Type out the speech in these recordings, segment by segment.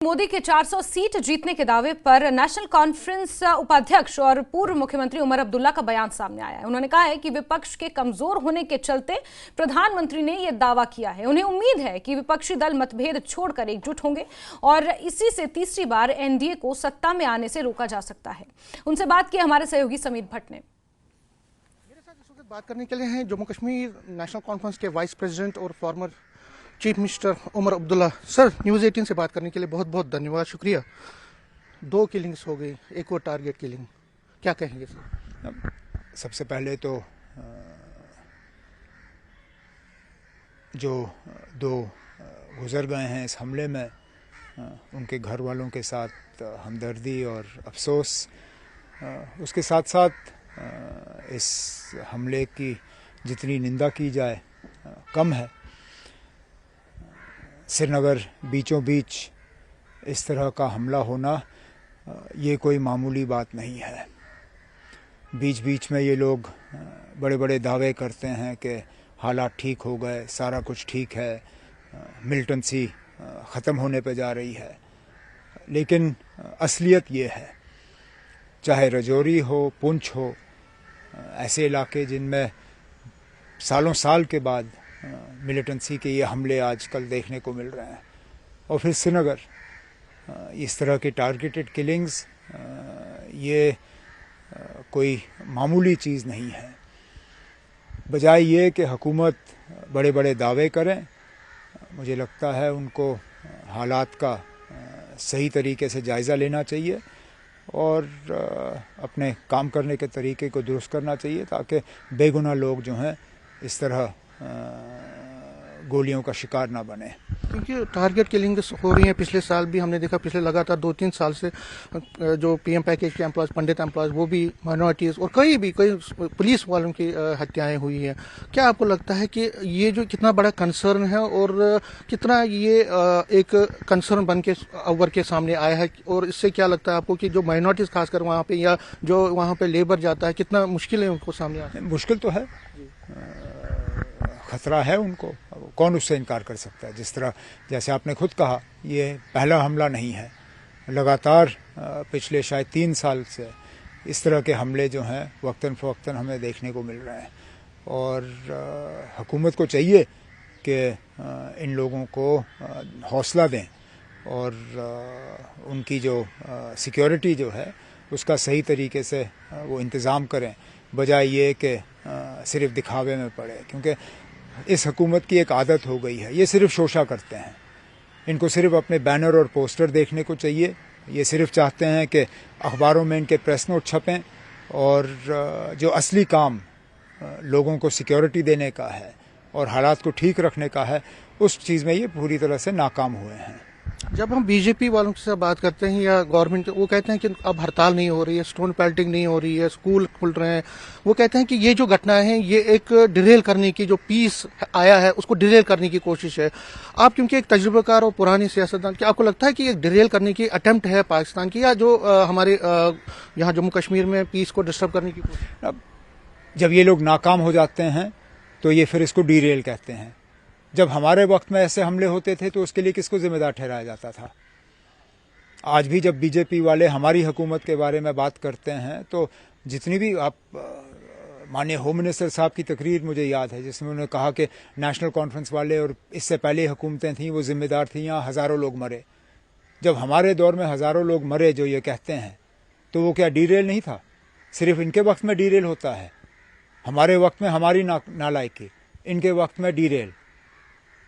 मोदी के 400 सीट जीतने के दावे पर नेशनल कॉन्फ्रेंस उपाध्यक्ष और पूर्व मुख्यमंत्री उमर अब्दुल्ला का बयान सामने आया है। उन्होंने कहा है कि विपक्ष के कमजोर होने के चलते प्रधानमंत्री ने यह दावा किया है। उन्हें उम्मीद है कि विपक्षी दल मतभेद छोड़कर एकजुट होंगे और इसी से तीसरी बार एनडीए को सत्ता में आने से रोका जा सकता है। उनसे बात की हमारे सहयोगी समीत भट्ट ने। मेरे साथ इस वक्त बात करने के लिए हैं जम्मू कश्मीर नेशनल कॉन्फ्रेंस के वाइस प्रेसिडेंट और former chief minister Omar Abdullah. Sir, news 18 से बात करने के लिए बहुत बहुत धन्यवाद, शुक्रिया। 2 किलिंग्स हो गई, एक और टारगेट किलिंग, क्या कहेंगे सर? सबसे पहले तो जो 2 गुजर गए हैं इस हमले में, उनके घर वालों के साथ हमदर्दी और अफसोस। उसके साथ साथ इस हमले की जितनी निंदा की जाए कम है। श्रीनगर बीचों बीच इस तरह का हमला होना ये कोई मामूली बात नहीं है। बीच बीच में ये लोग बड़े बड़े दावे करते हैं कि हालात ठीक हो गए, सारा कुछ ठीक है, मिलिटेंसी ख़त्म होने पे जा रही है। लेकिन असलियत ये है, चाहे रजौरी हो, पुंछ हो, ऐसे इलाके जिनमें सालों साल के बाद मिलिटेंसी के ये हमले आजकल देखने को मिल रहे हैं, और फिर श्रीनगर, इस तरह की टारगेटेड किलिंग्स ये कोई मामूली चीज़ नहीं है। बजाय ये कि हुकूमत बड़े बड़े दावे करें, मुझे लगता है उनको हालात का सही तरीके से जायज़ा लेना चाहिए और अपने काम करने के तरीके को दुरुस्त करना चाहिए, ताकि बेगुनाह लोग जो हैं इस तरह गोलियों का शिकार ना बने। क्योंकि टारगेट किलिंग हो रही है, पिछले साल भी हमने देखा, पिछले लगातार 2-3 साल से जो पीएम पैकेज के एम्प्लॉयज, पंडित एम्प्लॉयज, वो भी माइनॉरिटीज और कई पुलिस वालों की हत्याएं हुई हैं। क्या आपको लगता है कि ये जो कितना बड़ा कंसर्न है और कितना ये एक कंसर्न बन के अव्वल के सामने आया है, और इससे क्या लगता है आपको कि जो माइनॉरिटीज खासकर वहाँ पे या जो वहाँ पे लेबर जाता है, कितना मुश्किल है उनको सामने आना? मुश्किल तो है, खतरा है उनको, कौन उससे इनकार कर सकता है। जिस तरह जैसे आपने खुद कहा, ये पहला हमला नहीं है। लगातार पिछले शायद 3 साल से इस तरह के हमले जो हैं वक्तन फ़वक्तन हमें देखने को मिल रहे हैं, और हुकूमत को चाहिए कि इन लोगों को हौसला दें और उनकी जो सिक्योरिटी जो है उसका सही तरीके से वो इंतज़ाम करें, बजाय ये कि सिर्फ दिखावे में पड़े। क्योंकि इस हुकूमत की एक आदत हो गई है, ये सिर्फ शोशा करते हैं। इनको सिर्फ अपने बैनर और पोस्टर देखने को चाहिए। ये सिर्फ चाहते हैं कि अखबारों में इनके प्रेस नोट छपें, और जो असली काम लोगों को सिक्योरिटी देने का है और हालात को ठीक रखने का है, उस चीज़ में ये पूरी तरह से नाकाम हुए हैं। जब हम बीजेपी वालों से बात करते हैं या गवर्नमेंट, वो कहते हैं कि अब हड़ताल नहीं हो रही है, स्टोन पेल्टिंग नहीं हो रही है, स्कूल खुल रहे हैं। वो कहते हैं कि ये जो घटनाएं हैं ये एक डिरेल करने की, जो पीस आया है उसको डिरेल करने की कोशिश है। आप क्योंकि एक तजुर्बेकार और पुरानी सियासतदान, क्या आपको लगता है कि एक डिरेल करने की अटेम्प्ट है पाकिस्तान की, या जो हमारे यहाँ जम्मू कश्मीर में पीस को डिस्टर्ब करने की कोशिश? अब जब ये लोग नाकाम हो जाते हैं तो ये फिर इसको डिरेल कहते हैं। जब हमारे वक्त में ऐसे हमले होते थे तो उसके लिए किसको जिम्मेदार ठहराया जाता था? आज भी जब बीजेपी वाले हमारी हुकूमत के बारे में बात करते हैं तो जितनी भी आप माननीय होम मिनिस्टर साहब की तकरीर मुझे याद है, जिसमें उन्होंने कहा कि नेशनल कॉन्फ्रेंस वाले और इससे पहले हुकूमतें थीं वो जिम्मेदार थीं, यहाँ हज़ारों लोग मरे। जब हमारे दौर में हज़ारों लोग मरे जो ये कहते हैं, तो वो क्या डीरेल नहीं था? सिर्फ इनके वक्त में डीरेल होता है। हमारे वक्त में हमारी नालायकी, इनके वक्त में डीरेल।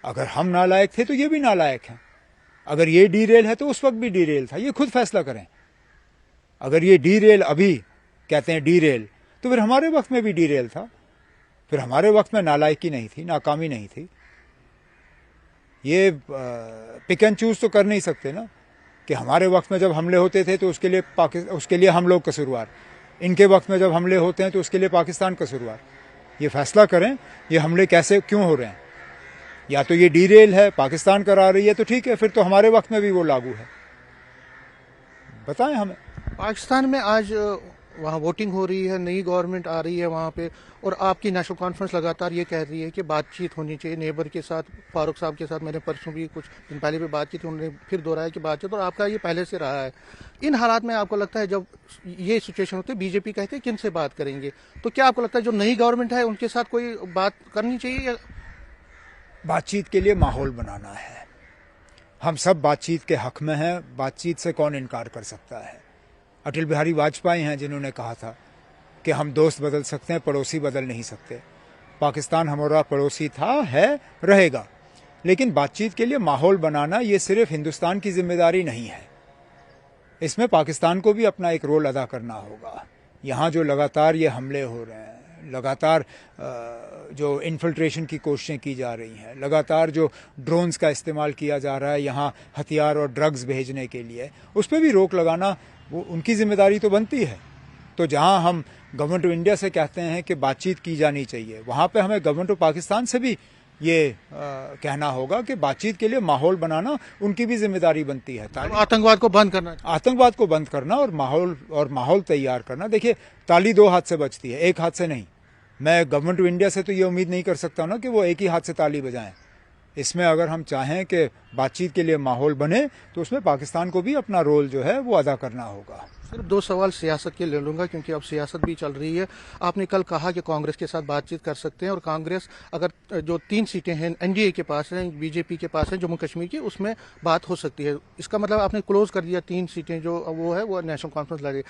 अगर हम नालायक थे तो ये भी नालायक हैं। अगर ये डीरेल है तो उस वक्त भी डीरेल था। ये खुद फैसला करें। अगर ये डीरेल अभी कहते हैं डीरेल, तो फिर हमारे वक्त में भी डीरेल था। फिर हमारे वक्त में नालायकी नहीं थी, नाकामी नहीं थी। ये पिक एंड चूज तो कर नहीं सकते ना कि हमारे वक्त में जब हमले होते थे तो उसके लिए हम लोग कसूरवार, इनके वक्त में जब हमले होते हैं तो उसके लिए पाकिस्तान कसूरवार। ये फैसला करें ये हमले कैसे क्यों हो रहे हैं। या तो ये डीरेल है, पाकिस्तान करा रही है, तो ठीक है, फिर तो हमारे वक्त में भी वो लागू है। बताएं हमें। पाकिस्तान में आज वहाँ वोटिंग हो रही है, नई गवर्नमेंट आ रही है वहाँ पे, और आपकी नेशनल कॉन्फ्रेंस लगातार ये कह रही है कि बातचीत होनी चाहिए नेबर के साथ। फारूक साहब के साथ मैंने परसों भी कुछ दिन पहले भी बात की थी, उन्होंने फिर दोहराया कि बातचीत, और आपका ये पहले से रहा है। इन हालात में आपको लगता है जब ये सिचुएशन होती है, बीजेपी कहते हैं किन से बात करेंगे, तो क्या आपको लगता है जो नई गवर्नमेंट है उनके साथ कोई बात करनी चाहिए या? बातचीत के लिए माहौल बनाना है। हम सब बातचीत के हक में हैं, बातचीत से कौन इनकार कर सकता है। अटल बिहारी वाजपेयी हैं जिन्होंने कहा था कि हम दोस्त बदल सकते हैं, पड़ोसी बदल नहीं सकते। पाकिस्तान हमारा पड़ोसी था, है, रहेगा, लेकिन बातचीत के लिए माहौल बनाना ये सिर्फ हिंदुस्तान की जिम्मेदारी नहीं है, इसमें पाकिस्तान को भी अपना एक रोल अदा करना होगा। यहाँ जो लगातार ये हमले हो रहे हैं, लगातार जो इन्फिल्ट्रेशन की कोशिशें की जा रही हैं, लगातार जो ड्रोन्स का इस्तेमाल किया जा रहा है यहाँ हथियार और ड्रग्स भेजने के लिए, उस पर भी रोक लगाना वो उनकी जिम्मेदारी तो बनती है। तो जहाँ हम गवर्नमेंट ऑफ इंडिया से कहते हैं कि बातचीत की जानी चाहिए, वहाँ पे हमें गवर्नमेंट ऑफ पाकिस्तान से भी ये कहना होगा कि बातचीत के लिए माहौल बनाना उनकी भी जिम्मेदारी बनती है। आतंकवाद को बंद करना, आतंकवाद को बंद करना और माहौल तैयार करना। देखिए, ताली दो हाथ से बजती है, एक हाथ से नहीं। मैं गवर्नमेंट ऑफ इंडिया से तो ये उम्मीद नहीं कर सकता ना कि वो एक ही हाथ से ताली बजाएं। इसमें अगर हम चाहें कि बातचीत के लिए माहौल बने तो उसमें पाकिस्तान को भी अपना रोल जो है वो अदा करना होगा। सिर्फ दो सवाल सियासत के ले लूंगा क्योंकि अब सियासत भी चल रही है। आपने कल कहा कि कांग्रेस के साथ बातचीत कर सकते हैं, और कांग्रेस अगर जो 3 सीटें हैं एनडीए के पास हैं, बीजेपी के पास हैं जम्मू कश्मीर की, उसमें बात हो सकती है। इसका मतलब आपने क्लोज कर दिया 3 सीटें जो वो है वो नेशनल कॉन्फ्रेंस लड़े।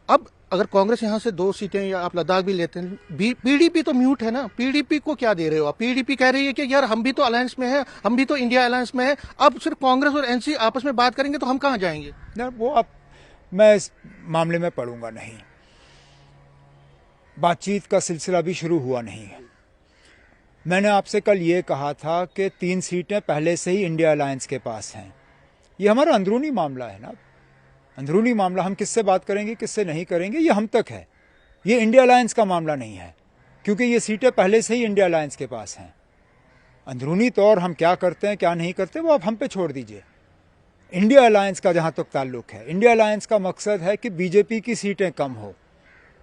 अब अगर कांग्रेस यहाँ से 2 सीटें या आप लद्दाख भी लेते हैं, पीडीपी तो म्यूट है ना, पीडीपी को क्या दे रहे हो आप? पीडीपी कह रही है कि यार हम भी तो अलायंस में है, हम भी तो इंडिया अलायंस में है, अब सिर्फ कांग्रेस और एनसी आपस में बात करेंगे तो हम कहाँ जाएंगे? वो अब मैं इस मामले में पढ़ूंगा नहीं। बातचीत का सिलसिला भी शुरू हुआ नहीं है। मैंने आपसे कल ये कहा था कि 3 सीटें पहले से ही इंडिया अलायंस के पास हैं। ये हमारा अंदरूनी मामला है ना, अंदरूनी मामला। हम किससे बात करेंगे, किससे नहीं करेंगे, ये हम तक है। ये इंडिया अलायंस का मामला नहीं है, क्योंकि ये सीटें पहले से ही इंडिया अलायंस के पास हैं। अंदरूनी तौर हम क्या करते हैं, क्या नहीं करते, वो आप हम पे छोड़ दीजिए। इंडिया अलायंस का जहां तक ताल्लुक है, इंडिया अलायंस का मकसद है कि बीजेपी की सीटें कम हो।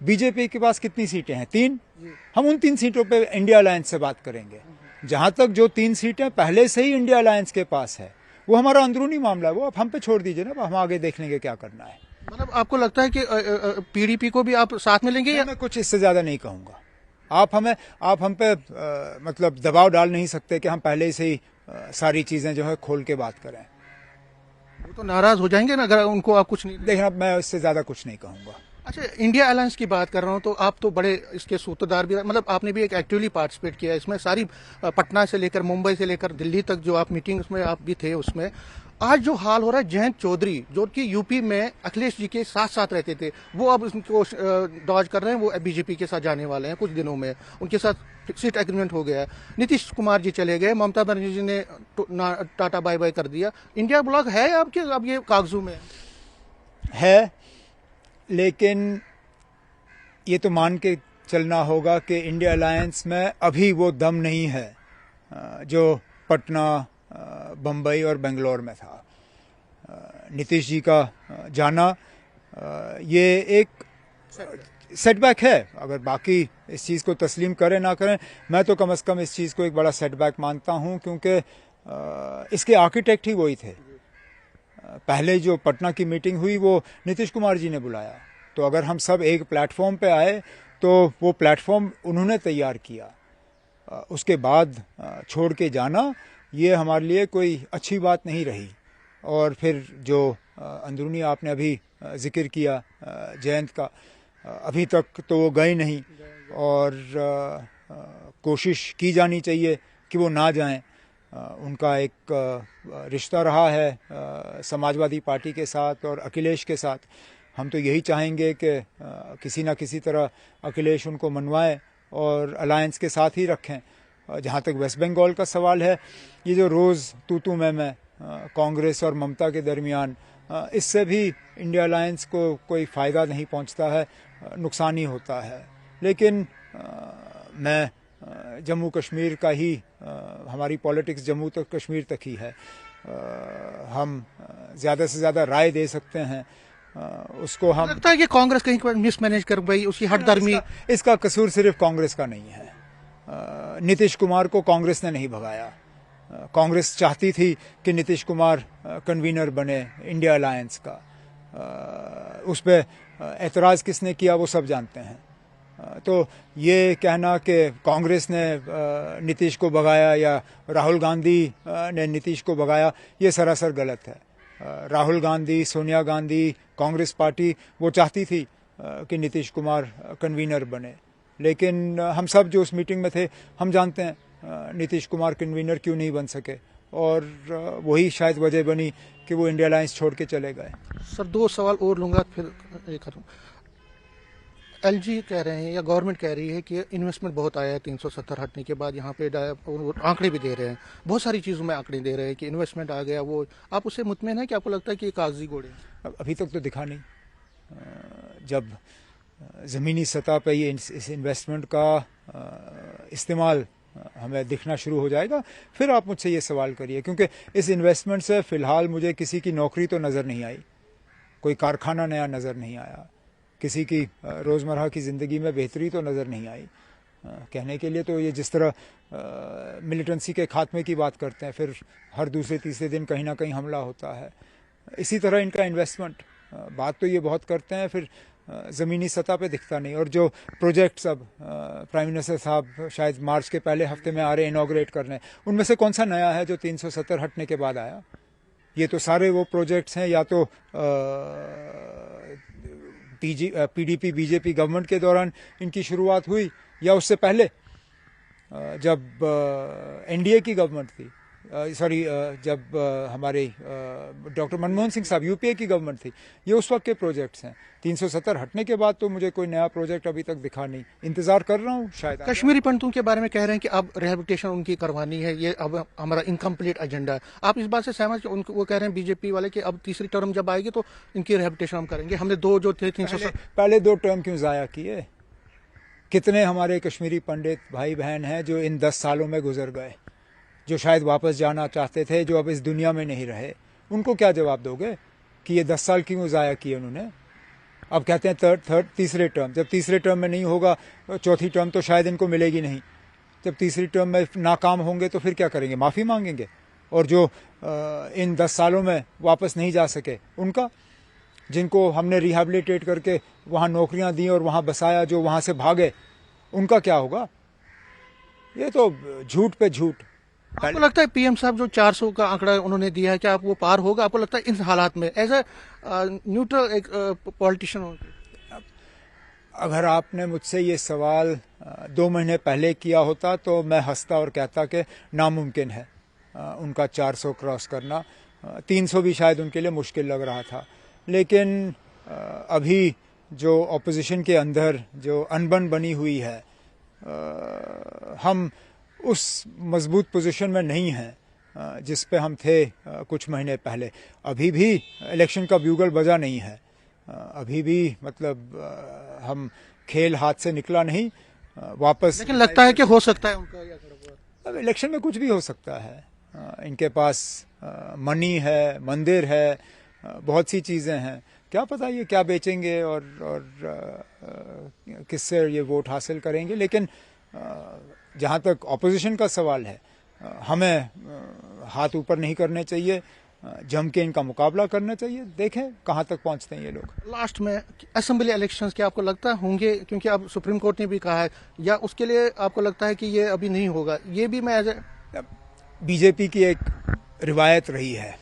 बीजेपी के पास कितनी सीटें हैं? 3। हम उन 3 सीटों पे इंडिया अलायंस से बात करेंगे। जहां तक जो 3 सीटें पहले से ही इंडिया अलायंस के पास है, वो हमारा अंदरूनी मामला है, वो आप हम पे छोड़ दीजिए ना, हम आगे देख लेंगे क्या करना है। मतलब आपको लगता है कि पीडीपी को भी आप साथ में लेंगे? मैं कुछ इससे ज्यादा नहीं कहूंगा। आप हम पे मतलब दबाव डाल नहीं सकते कि हम पहले से ही सारी चीजें जो है खोल के बात करें। वो तो नाराज हो जाएंगे ना अगर उनको आप कुछ नहीं देखना। मैं इससे ज्यादा कुछ नहीं कहूंगा। अच्छा, इंडिया अलायंस की बात कर रहा हूँ, तो आप तो बड़े इसके सूत्रधार भी, मतलब आपने भी एक एक्टिवली पार्टिसिपेट किया है इसमें। सारी पटना से लेकर मुंबई से लेकर दिल्ली तक जो आप मीटिंग उसमें आप भी थे उसमें। आज जो हाल हो रहा है, जयंत चौधरी जो कि यूपी में अखिलेश जी के साथ साथ रहते थे, वो अब उनको डॉज कर रहे हैं, वो बीजेपी के साथ जाने वाले हैं कुछ दिनों में। उनके साथ सीट एग्रीमेंट हो गया है। नीतीश कुमार जी चले गए, ममता बनर्जी जी ने टाटा बाय बाय कर दिया। इंडिया ब्लॉक है आपके अब ये कागजों में है, लेकिन ये तो मान के चलना होगा कि इंडिया अलायंस में अभी वो दम नहीं है जो पटना, बम्बई और बेंगलोर में था। नीतीश जी का जाना ये एक सेटबैक है। अगर बाकी इस चीज़ को तस्लीम करें ना करें, मैं तो कम से कम इस चीज़ को एक बड़ा सेटबैक मानता हूं, क्योंकि इसके आर्किटेक्ट ही वही थे। पहले जो पटना की मीटिंग हुई वो नीतीश कुमार जी ने बुलाया, तो अगर हम सब एक प्लेटफॉर्म पे आए तो वो प्लेटफॉर्म उन्होंने तैयार किया। उसके बाद छोड़ के जाना ये हमारे लिए कोई अच्छी बात नहीं रही। और फिर जो अंदरूनी आपने अभी जिक्र किया जयंत का, अभी तक तो वो गए नहीं, और कोशिश की जानी चाहिए कि वो ना जाएं। उनका एक रिश्ता रहा है समाजवादी पार्टी के साथ और अखिलेश के साथ। हम तो यही चाहेंगे कि किसी ना किसी तरह अखिलेश उनको मनवाएं और अलायंस के साथ ही रखें। जहाँ तक वेस्ट बंगाल का सवाल है, ये जो रोज़ तू मैं कांग्रेस और ममता के दरमियान, इससे भी इंडिया अलायंस को कोई फ़ायदा नहीं पहुँचता है, नुकसान ही होता है। लेकिन मैं जम्मू कश्मीर का ही, हमारी पॉलिटिक्स जम्मू तक कश्मीर तक ही है। हम ज़्यादा से ज़्यादा राय दे सकते हैं, उसको हम लगता है कि कांग्रेस कहीं पर मिसमैनेज कर गई, उसकी हठधर्मी। इसका कसूर सिर्फ कांग्रेस का नहीं है। नीतीश कुमार को कांग्रेस ने नहीं भगाया। कांग्रेस चाहती थी कि नीतीश कुमार कन्वीनर बने इंडिया अलायंस का। उस पर एतराज़ किसने किया वो सब जानते हैं। तो ये कहना कि कांग्रेस ने नीतीश को भगाया या राहुल गांधी ने नीतीश को भगाया, ये सरासर गलत है। राहुल गांधी, सोनिया गांधी, कांग्रेस पार्टी वो चाहती थी कि नीतीश कुमार कन्वीनर बने, लेकिन हम सब जो उस मीटिंग में थे हम जानते हैं नीतीश कुमार कन्वीनर क्यों नहीं बन सके, और वही शायद वजह बनी कि वो इंडिया अलायंस छोड़ के चले गए। सर 2 सवाल और लूंगा फिर ये करूँ। एलजी कह रहे हैं या गवर्नमेंट कह रही है कि इन्वेस्टमेंट बहुत आया है 370 हटने के बाद, यहाँ पे आंकड़े भी दे रहे हैं, बहुत सारी चीज़ों में आंकड़े दे रहे हैं कि इन्वेस्टमेंट आ गया। वो आप उससे मुतमईन है कि आपको लगता है कि ये कागजी घोड़े? अभी तक तो दिखा नहीं। जब ज़मीनी सतह पे ये इस इन्वेस्टमेंट का इस्तेमाल हमें दिखना शुरू हो जाएगा फिर आप मुझसे ये सवाल करिए, क्योंकि इस इन्वेस्टमेंट से फ़िलहाल मुझे किसी की नौकरी तो नज़र नहीं आई, कोई कारखाना नया नज़र नहीं आया, किसी की रोज़मर्रा की ज़िंदगी में बेहतरी तो नज़र नहीं आई। कहने के लिए तो ये जिस तरह मिलिटेंसी के खात्मे की बात करते हैं, फिर हर दूसरे तीसरे दिन कहीं ना कहीं हमला होता है, इसी तरह इनका इन्वेस्टमेंट, बात तो ये बहुत करते हैं, फिर ज़मीनी सतह पे दिखता नहीं। और जो प्रोजेक्ट्स अब प्राइम मिनिस्टर साहब शायद मार्च के पहले हफ्ते में आ रहे इनॉग्रेट करने, उनमें से कौन सा नया है जो 370 हटने के बाद आया? ये तो सारे वो प्रोजेक्ट्स हैं या तो पीडीपी बीजेपी गवर्नमेंट के दौरान इनकी शुरुआत हुई या उससे पहले जब एनडीए की गवर्नमेंट थी, जब हमारे डॉक्टर मनमोहन सिंह साहब यूपीए की गवर्नमेंट थी, ये उस वक्त के प्रोजेक्ट्स हैं। 370 हटने के बाद तो मुझे कोई नया प्रोजेक्ट अभी तक दिखा नहीं, इंतजार कर रहा हूँ शायद। कश्मीरी पंडितों के बारे में कह रहे हैं कि अब रिहेबिलिटेशन उनकी करवानी है, ये अब हमारा इनकम्प्लीट एजेंडा है। आप इस बात से सहमत? वो कह रहे हैं बीजेपी वाले कि अब तीसरी टर्म जब आएगी तो इनकी रिहेबिलिटेशन हम करेंगे। हमने 2 जो थे 370 पहले 2 टर्म क्यों ज़ाया किए? कितने हमारे कश्मीरी पंडित भाई बहन हैं जो इन 10 सालों में गुजर गए, जो शायद वापस जाना चाहते थे, जो अब इस दुनिया में नहीं रहे, उनको क्या जवाब दोगे कि ये 10 साल क्यों ज़ाया किए उन्होंने? अब कहते हैं तीसरे टर्म, जब तीसरे टर्म में नहीं होगा चौथी टर्म तो शायद इनको मिलेगी नहीं। जब तीसरी टर्म में नाकाम होंगे तो फिर क्या करेंगे? माफ़ी मांगेंगे। और जो इन 10 सालों में वापस नहीं जा सके उनका, जिनको हमने रिहेबिलिटेट करके वहाँ नौकरियाँ दी और वहाँ बसाया, जो वहाँ से भागे, उनका क्या होगा? ये तो झूठ पे झूठ। आपको लगता है पीएम साहब जो 400 का आंकड़ा उन्होंने दिया है, क्या आप वो पार होगा? आपको लगता है इन हालात में एज ए न्यूट्रल एक पॉलिटिशियन हो? अगर आपने मुझसे ये सवाल 2 महीने पहले किया होता तो मैं हंसता और कहता कि नामुमकिन है उनका 400 क्रॉस करना। 300 भी शायद उनके लिए मुश्किल लग रहा था, लेकिन अभी जो ऑपोजिशन के अंदर जो अनबन बनी हुई है, हम उस मजबूत पोजीशन में नहीं हैं जिस पे हम थे कुछ महीने पहले। अभी भी इलेक्शन का ब्यूगल बजा नहीं है, अभी भी मतलब हम खेल हाथ से निकला नहीं वापस। लेकिन लगता है कि हो सकता है उनका या अब इलेक्शन में कुछ भी हो सकता है। इनके पास मनी है, मंदिर है, बहुत सी चीज़ें हैं, क्या पता ये क्या बेचेंगे और किससे ये वोट हासिल करेंगे। लेकिन जहाँ तक ऑपोजिशन का सवाल है, हमें हाथ ऊपर नहीं करने चाहिए, जम के इनका मुकाबला करना चाहिए। देखें कहाँ तक पहुँचते हैं ये लोग। लास्ट में असेंबली इलेक्शंस क्या आपको लगता है होंगे? क्योंकि अब सुप्रीम कोर्ट ने भी कहा है, या उसके लिए आपको लगता है कि ये अभी नहीं होगा? ये भी मैं बीजेपी की एक रिवायत रही है,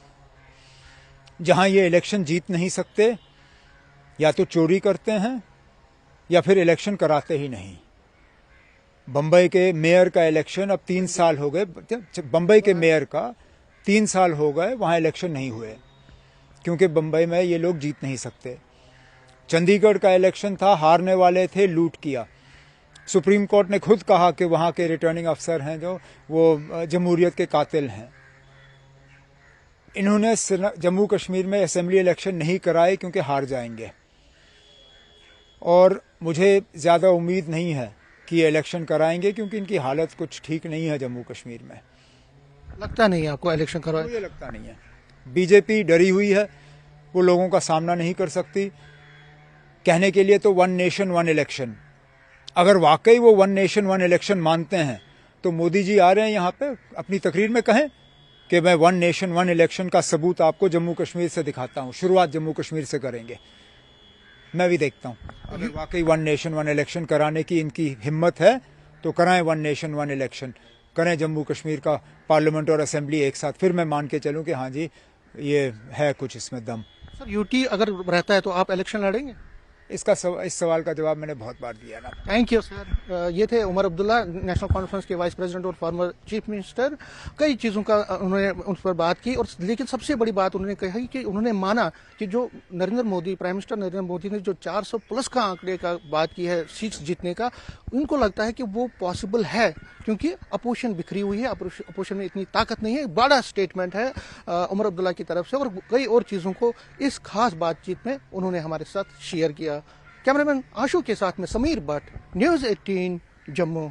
जहाँ ये इलेक्शन जीत नहीं सकते, या तो चोरी करते हैं या फिर इलेक्शन कराते ही नहीं। बम्बई के मेयर का इलेक्शन अब 3 साल हो गए, बम्बई के मेयर का 3 साल हो गए, वहाँ इलेक्शन नहीं हुए क्योंकि बम्बई में ये लोग जीत नहीं सकते। चंडीगढ़ का इलेक्शन था, हारने वाले थे, लूट किया। सुप्रीम कोर्ट ने खुद कहा कि वहाँ के रिटर्निंग अफसर हैं जो वो जमहूरियत के कातिल हैं। इन्होंने जम्मू कश्मीर में असेंबली इलेक्शन नहीं कराए क्योंकि हार जाएंगे, और मुझे ज़्यादा उम्मीद नहीं है कि ये इलेक्शन कराएंगे क्योंकि इनकी हालत कुछ ठीक नहीं है जम्मू कश्मीर में। लगता नहीं है आपको इलेक्शन करवाए? मुझे लगता नहीं है। बीजेपी डरी हुई है, वो लोगों का सामना नहीं कर सकती। कहने के लिए तो 1 नेशन 1 इलेक्शन, अगर वाकई वो 1 नेशन 1 इलेक्शन मानते हैं तो मोदी जी आ रहे हैं यहाँ पे अपनी तकरीर में कहें कि मैं 1 नेशन 1 इलेक्शन का सबूत आपको जम्मू कश्मीर से दिखाता हूँ, शुरुआत जम्मू कश्मीर से करेंगे। मैं भी देखता हूँ अगर वाकई 1 नेशन 1 इलेक्शन कराने की इनकी हिम्मत है तो कराएं 1 नेशन 1 इलेक्शन, करें जम्मू कश्मीर का पार्लियामेंट और असेंबली एक साथ, फिर मैं मान के चलूँ कि हाँ जी ये है कुछ इसमें दम। सर यूटी अगर रहता है तो आप इलेक्शन लड़ेंगे? इस सवाल का जवाब मैंने बहुत बार दिया ना। Thank you sir. ये थे उमर अब्दुल्ला, नेशनल कॉन्फ्रेंस के वाइस प्रेसिडेंट और फॉर्मर चीफ मिनिस्टर। कई चीज़ों का उन्होंने उन पर बात की, और लेकिन सबसे बड़ी बात उन्होंने कही कि उन्होंने माना कि जो नरेंद्र मोदी, प्राइम मिनिस्टर नरेंद्र मोदी ने जो 400 प्लस का आंकड़े का बात की है सीट्स जीतने का, उनको लगता है कि वो पॉसिबल है क्योंकि अपोजिशन बिखरी हुई है, अपोजिशन में इतनी ताकत नहीं है। बड़ा स्टेटमेंट है उमर अब्दुल्ला की तरफ से, और कई और चीज़ों को इस खास बातचीत में उन्होंने हमारे साथ शेयर किया। कैमरामैन आशु के साथ में समीर भट्ट, न्यूज़ 18 जम्मू।